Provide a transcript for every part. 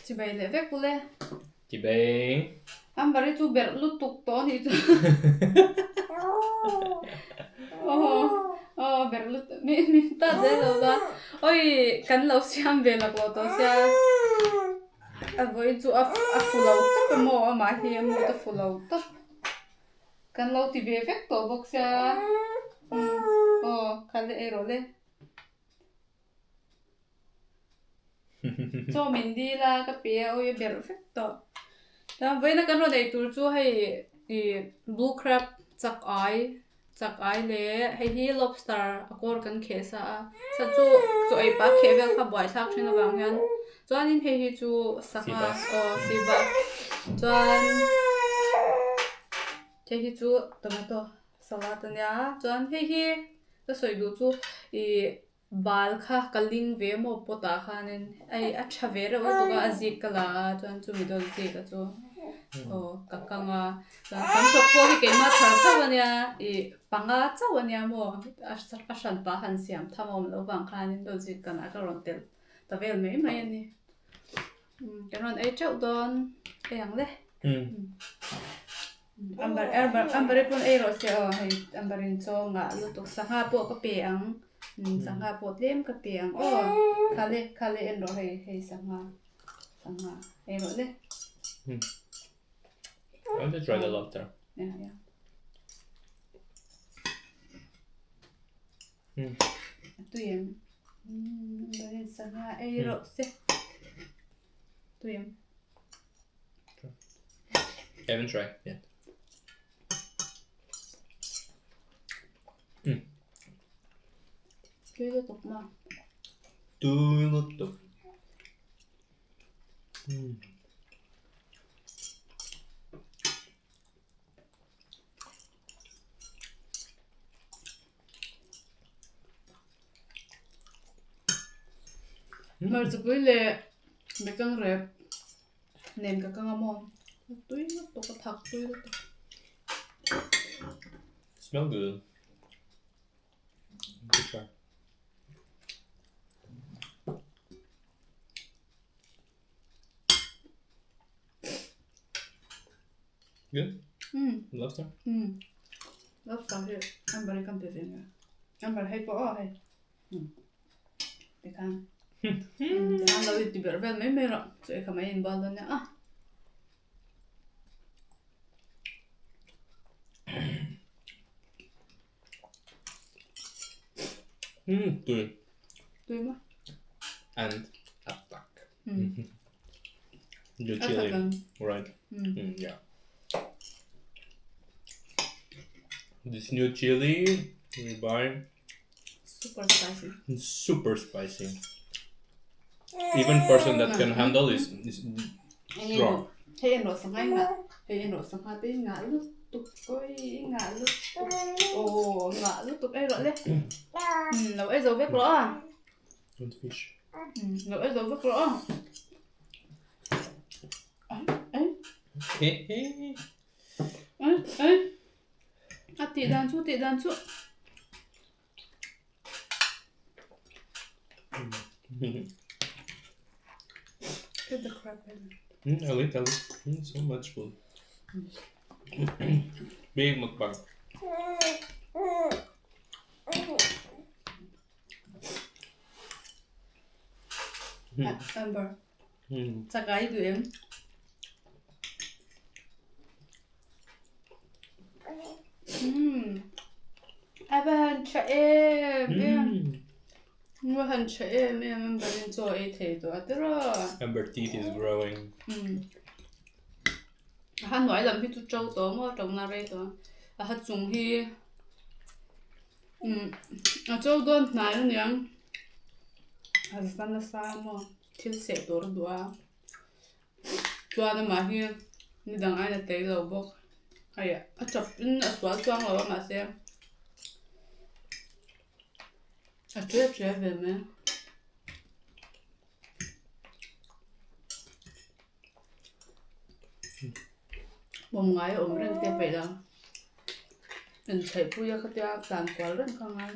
chị bay lệ vét bule chị bay anh bảo đi chú bẹt lút tục to thì bẹt lút mình ta dễ đâu đó ôi cắn lâu xem về là có to xe anh với chú áp phụ lâu tất cả mò mà hi mò tất phụ lâu tất cắn lâu thì về vét to bốc xe khá lệ rồi đấy cho mình đi là cái bia ôi perfecto. Đó với nó cái nó này tụi chú hay blue crab chắc ai lệ hay hi lobster akor kan khe sa chú ai ba khe vel kha boy thak thina wang hian chuan in hay hi chu sanga siba chuan hay hi chu tomato salad ania chuan hay hi cái soi du chu bal kha kaling ve mo pota khanin ai acha ve ra to ka azik kala chuan chu mi dol zik chu kakanga sam so ko hi keima thar thawania panga chawania mo ashan pa han siam thamom lo wang khanin dol zik kana ka ron tel tavel mai mai ani karon ai chau don yang le ambar pon ai ro se hai ambarin cho nga lu tok sanga po ka pe ang sanga po tlem ka pe ang khale en ro hei sanga ai ro le I want to try the lobster. Yeah. Tuyem. Ambarin sanga ai ro se tuyem. I haven't tried yet. Tuylo tok ma. Tuylo tok. Mar zu le bekang rep nem ka kang amon. Tuylo tok ka thak tuylo tok. Smell good. Good try. Good? Lobster? Lobster here. Ambar kan pe venga. Ambar hay po hay. Bekang. Ang lawit di bervel may mero. So kamayin balon niya Tuy ma. And attack. Your chili, right? Yeah. This new chili we buy. Super spicy. Even person that can handle is strong. Hey no sangai nga. Hey no sangai te nga lu tuk koi nga lu. Nga lu tuk ai rồi le. Nấu ai dầu vét rõ. Don't fish. Nấu ai dầu vét rõ. Tị đàn chút. Get the crab in. I like. So much food. Big mukbang. Amber. Sakai tụi em. Aban cha em. Mua hành cha em barin cho ai thế đó tớ. Amber teeth is growing. Han nói làm hi tu trâu to mà trồng na đây đó. Hát chung hi. Trâu don nai nó nhang. Astan sa mo til se dor doa. Chuan ma hi ni dang ai na te lo bok. Ai a chop in a swal chuang lo ma se. A tre về me. Bom ngai om ren te pe la. En thai pu ya khatia tan kwal ren khang ai.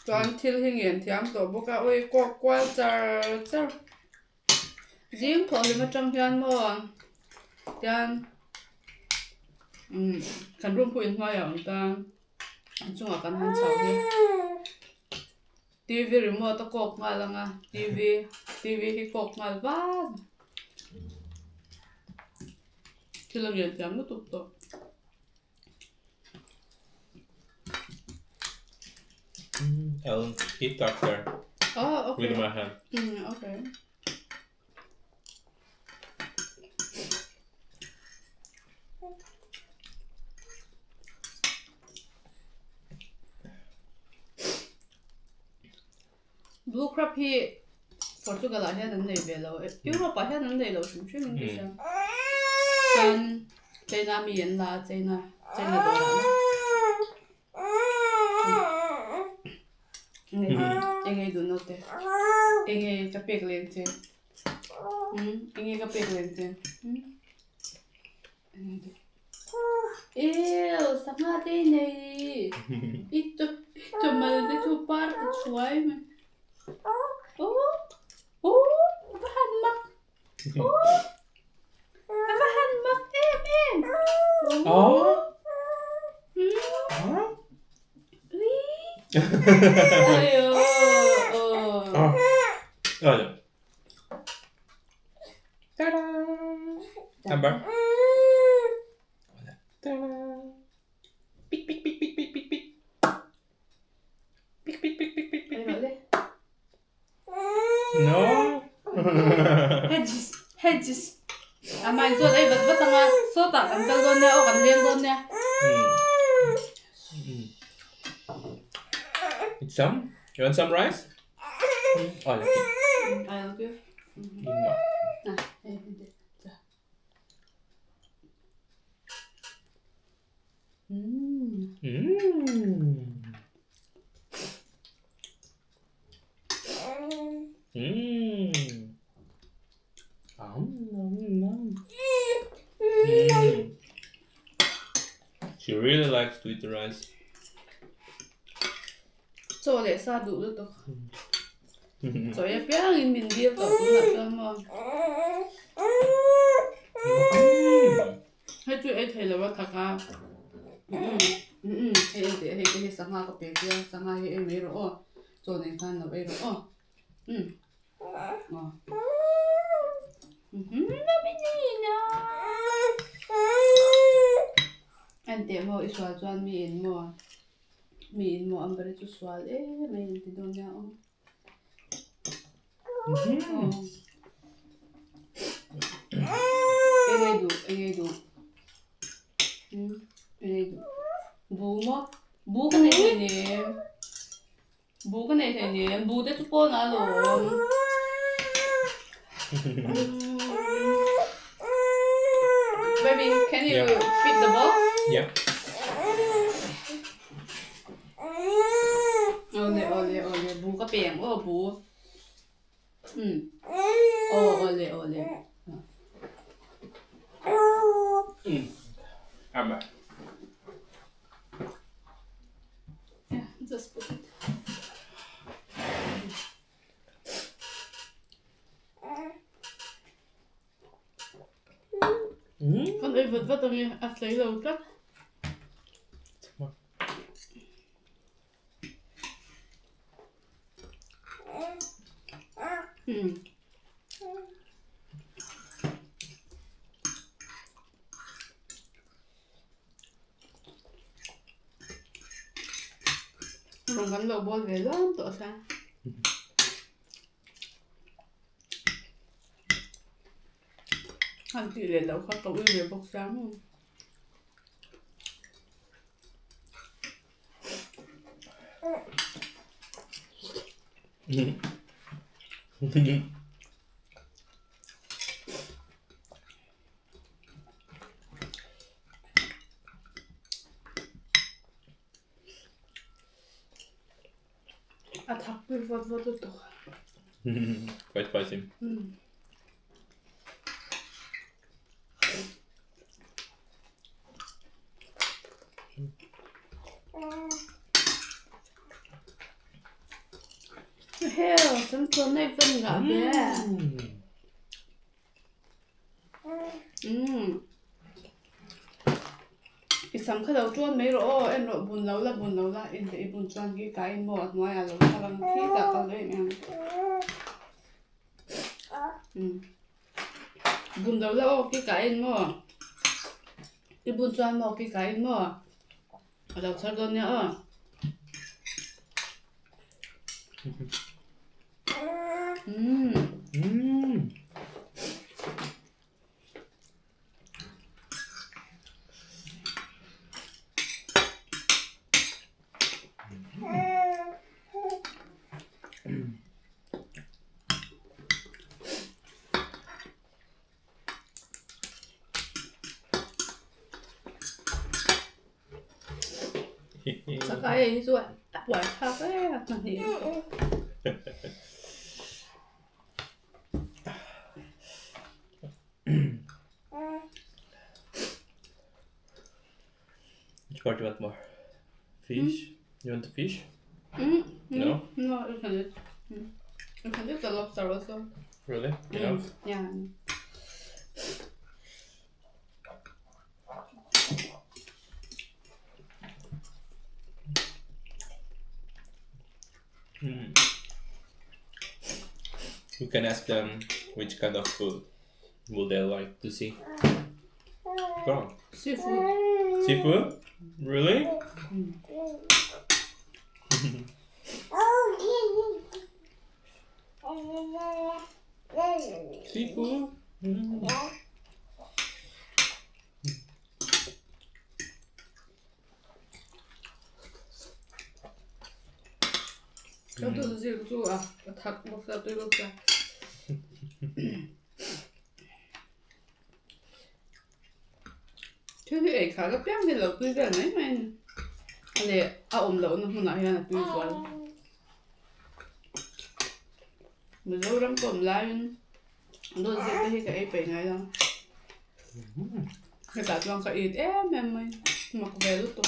Chuan thil hi ngen thiam to boka oi ko kwal char riêng thôi thì mà trong hiền mà hiền cần room point ngoài ở ta chung ở căn hàng sáu đi TV remote ta cột ngay là nga TV thì cột ngay vá thì là việc chấm nó tụt tụt I'll eat after okay with my hand. Okay. Blue crab hi Portugal hiện nằm đây về lâu, Europe hiện nằm đây lâu, chúng tôi mình đi xem. Còn China miền là China đồ đó. Anh ấy naute, anh ấy cái bẹc lên trên, anh ấy cái bẹc lên trên. Ew, sama đây này. Ít mà để chụp part chuối mà. Apa handmak? Apa handmak em? Ayo. Oh. Ta-da! Amber. Ta-da! Pick, pick, pick, pick, pick, pick, pick. Pick, pick, pick, pick, pick, pick, pick. No. Hedges. Amai zo đây vật tanga số tạ cầm chân đôn nè, cầm liên đôn nè. Eat some? You want some rice? Oh, look. I'll give. No. She really likes to eat the rice. Cho để xa đủ được đâu. Cho em bé in mình đi tao cũng là cho mà. Hay tụi em thấy là what thằng hay cái sang hoa cái bé kia sang hoa em mấy rồi cho nên khăn là vậy rồi nó bị gì nhá anh tiệm họ xóa choan miin mo ang bari suswal may ti doon niya Engay do bu ka na itenim bu de tupo na lo baby, can you pick the box? Yeah. Ole, bu ka piang, bu. Ole. Amber. Yeah, just put it. Kan du veta vad de är tlei låta? Mình gắn lẩu bò về lắm tội sao? Anh chị để lẩu khó tổng về bọc sáng không? Attack blir vad då? Quite spicy. Hell, some con này phân ngã về. Isam khá lâu chuan mấy rồi em rồi buồn lâu la em để buồn chuan cái em mua ngoài à lâu khá lắm khi cả con đấy em buồn lâu la cái em mua cái buồn chuan mua cái em mua lâu sao đâu nhá sao cái ấy rồi đặt ngoài khác ấy là gì Which part do you want more? Fish? You want the fish? No? No, you can eat the lobster also. Really? Enough? Yeah. You can ask them which kind of food would they like to see. Go on. Seafood. Seafood? Really? Seafood? Cho tôi rượu chú à, thật một giờ tôi được rồi. Chứ thì ấy khá gấp chăm thì lâu tôi gần ấy mà để lâu nó không nói là tôi rồi. Mà dâu rắm cồm lại đôi rượu thì cái ấy phải ngay đâu. Cái cả toàn cái ít em mày mặc về lúc tôi.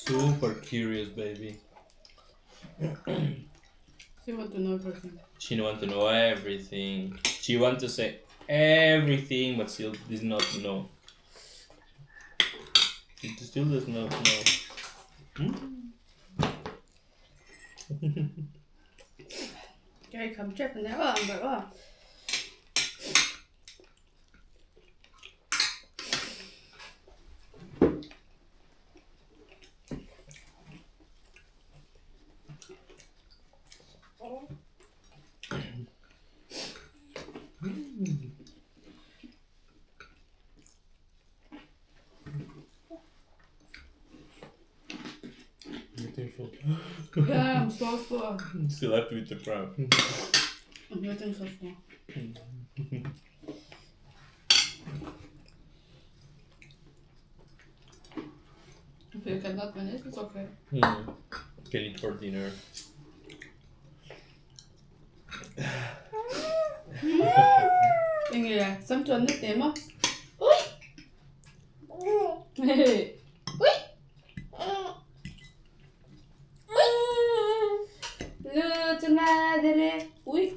Super curious, baby. She want to know everything. She wants to know everything. She wants to say everything, but still does not know. She still does not know. Cái cầm chết này vậy à? Yeah, I'm so full. Still have to eat the crab. I'm getting so full. If you cannot finish, it's okay. Can eat for dinner. Anh nghĩ là xăm chuồn nước tím không? Ui! Ui! Luto madre! Ui!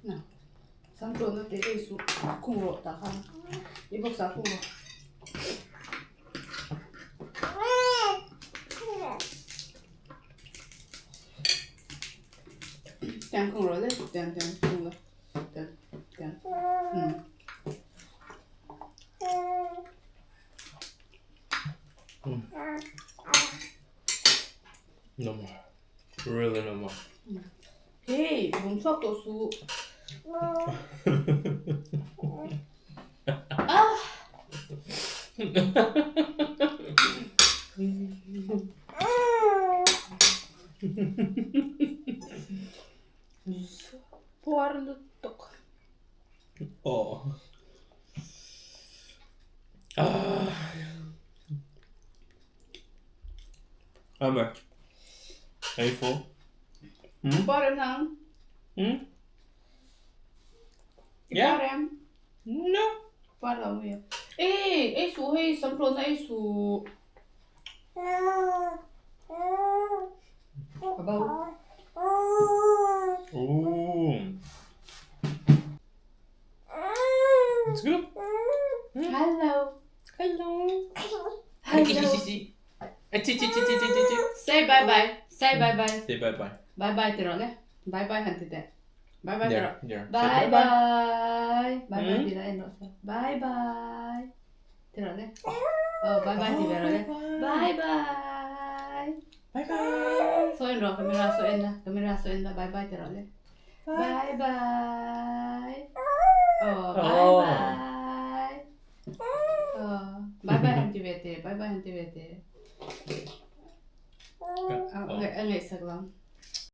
Nào, xăm chuồn nước tím đi xuống cùng rộ ta không? Đi bốc xá cùng rộ. Tiang không rồi đấy, tiang không rồi. Tiang. No more. Really no more. Hey, bông sóc tổ su. Puarlutok. Oh. Ah. Amber, are you full? Parem nang. Yeah. Parem. No. Parem ya. Eh, su hey, samplo na su. Abau. Ooh. It's good. Hello. Hello. Hello. Say bye bye. Say bye bye. Say bye bye. Bye bye tira. Bye bye hanti de. Bye bye tira. There. Bye bye. Bye bye tira enosa. Bye bye. Tira le. Oh bye bye tira le. Bye bye. Bye bye. So en ro kamera so enda. Bye bye tira le. Bye bye. Oh bye bye. Oh bye bye hanti vete. Bye bye hanti vete. Okay, ang isa lang.